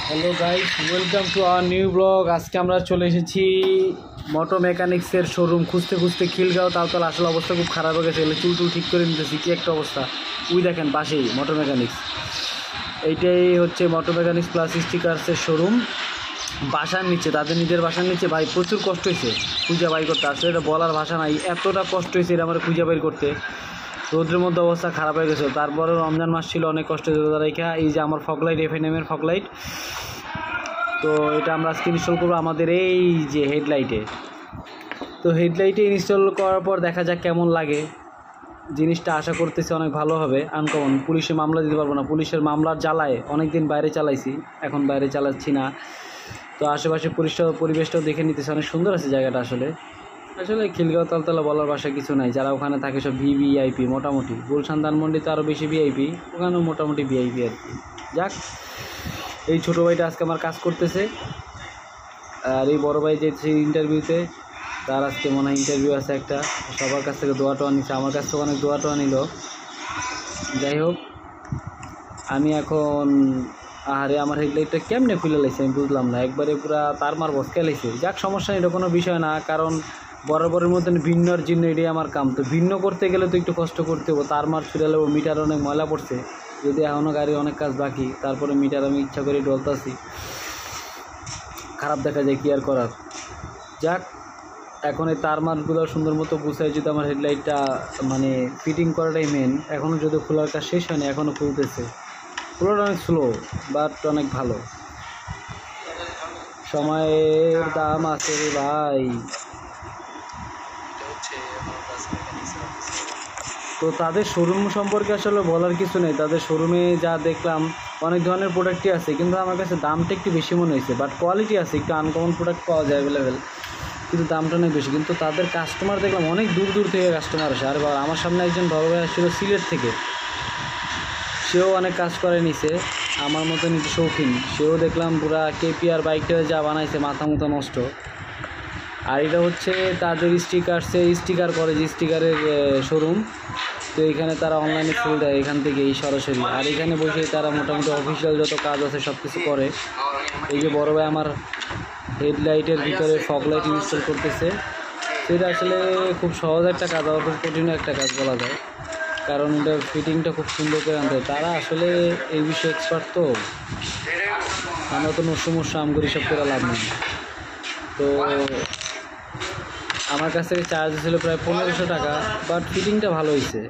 Hello guys, welcome to our new blog. আজকে আমরা চলে এসেছি মোটো মেকানিক্সের শোরুম খুঁজতে খুঁজতে খিলগাঁও তালতলা। আসলে অবস্থা খুব খারাপ হয়ে গেছে, চুল টুল ঠিক করে নিতেছি, কী একটা অবস্থা। উই দেখেন পাশেই মোটো মেকানিক্স, এইটাই হচ্ছে মোটো মেকানিক্স প্লাস স্টিকার্সের শোরুম। বাসার নিচে, তাদের নিজের বাসার নিচে। ভাই প্রচুর কষ্ট হয়েছে খুঁজে বাইর করতে, আসলে এটা বলার ভাষা নাই, এতটা কষ্ট হয়েছে এটা আমার খুঁজে বাইর করতে। রোদ্রের মধ্যে অবস্থা খারাপ হয়ে গেছে। তারপরে রমজান মাস ছিল, অনেক কষ্ট হয়েছে রোজা রেখা। এই যে আমার ফগলাইট, এফএনএমের ফগলাইট, তো এটা আমরা আজকে ইনস্টল করবো আমাদের এই যে হেডলাইটে। তো হেডলাইটে ইনস্টল করার পর দেখা যাক কেমন লাগে। জিনিসটা আশা করতেছি অনেক ভালো হবে, আনকমন। পুলিশে মামলা দিতে পারবো না, পুলিশের মামলার জ্বালায় অনেক দিন বাইরে চালাইছি, এখন বাইরে চালাচ্ছি না। তো আশেপাশে পরিবেশটাও দেখে নিতেছে, অনেক সুন্দর আছে জায়গাটা। আসলে খিলগাঁও তালতলা বলার ভাষা কিছু নাই। যারা ওখানে থাকে সব ভিভিআইপি, মোটামুটি। গুলশান ধানমন্ডিতে আরও বেশি ভিআইপি, ওখানেও মোটামুটি ভিআইপি আর কি। যাক, এই ছোটো ভাইটা আজকে আমার কাজ করতেছে, আর এই বড়ো ভাই যে ইন্টারভিউতে, তার আজকে মনে হয় ইন্টারভিউ আছে একটা। সবার কাছ থেকে দোয়া টোয়া নিচ্ছে, আমার কাছ থেকে অনেক দোয়া টোয়া নিল। যাই হোক, আমি এখন আমার হেডলাইটটা কেমনে খুলে লাইছে আমি বুঝলাম না, একবারে পুরা তার মার বসকে লাইছে। যাক, সমস্যা নেই, এটা কোনো বিষয় না, কারণ বরাবরের মতন ভিন্নর জন্য এটাই আমার কাম। তো ভিন্ন করতে গেলে তো একটু কষ্ট করতে হবে, তার মার ছুটে নেবো। মিটার অনেক ময়লা পড়ছে, যদি এখনও গাড়ির অনেক কাজ বাকি, তারপরে মিটার আমি ইচ্ছা করে ডলতাছি, খারাপ দেখা যায়, কি আর করার। যাক, এখন এই তার মারগুলো সুন্দর মতো গুছাই যদি আমার হেডলাইটটা মানে ফিটিং করাটাই মেন। এখনও যদি খোলার কাজ শেষ হয়নি, এখনও খুলতেছে। খোলাটা অনেক স্লো, বাট অনেক ভালো। সময়ের দাম আছে রে ভাই। তো তাদের শোরুম সম্পর্কে আসলে বলার কিছু নেই। তাদের শোরুমে যা দেখলাম, অনেক ধরনের প্রোডাক্টই আছে, কিন্তু আমার কাছে দামটা একটু বেশি মনে হয়েছে। বাট কোয়ালিটি আছে, একটু আনকমন প্রোডাক্ট পাওয়া যায় অ্যাভেলেবেল, কিন্তু দামটা অনেক বেশি। কিন্তু তাদের কাস্টমার দেখলাম অনেক দূর দূর থেকে কাস্টমার আসে। আর আমার সামনে একজন বড় ভাই আসছিল সিলেট থেকে, সেও অনেক কাজ করে নিছে, আমার মতো নিজে শৌখিন। সেও দেখলাম পুরা কেপিআর বাইকটা যা বানাইছে, মাথা মতো নষ্ট। আর এটা হচ্ছে তাদের স্টিকার করে, যে স্টিকারের শোরুম। তো এখানে তারা অনলাইনে সেল দেয় এখান থেকেই সরাসরি। আর এখানে বসে তারা মোটামুটি অফিসিয়াল যত কাজ আছে সব কিছু করে। এই যে বড় ভাই আমার হেডলাইটের ভিতরে ফগলাইট ইনস্টল করতেছে, সেটা আসলে খুব সহজ একটা কাজ, আবার খুব কঠিন একটা কাজ বলা যায়, কারণ এটা ফিটিংটা খুব সুন্দর করে আনতে হয়। তারা আসলে এই বিষয়ে এক্সপার্ট। তো আমরা তো নস্য আম করি, সব করে লাভ নেই। তো আমার কাছ থেকে চার্জ ছিল প্রায় 1500 টাকা, বাট ফিটিংটা ভালো হয়েছে।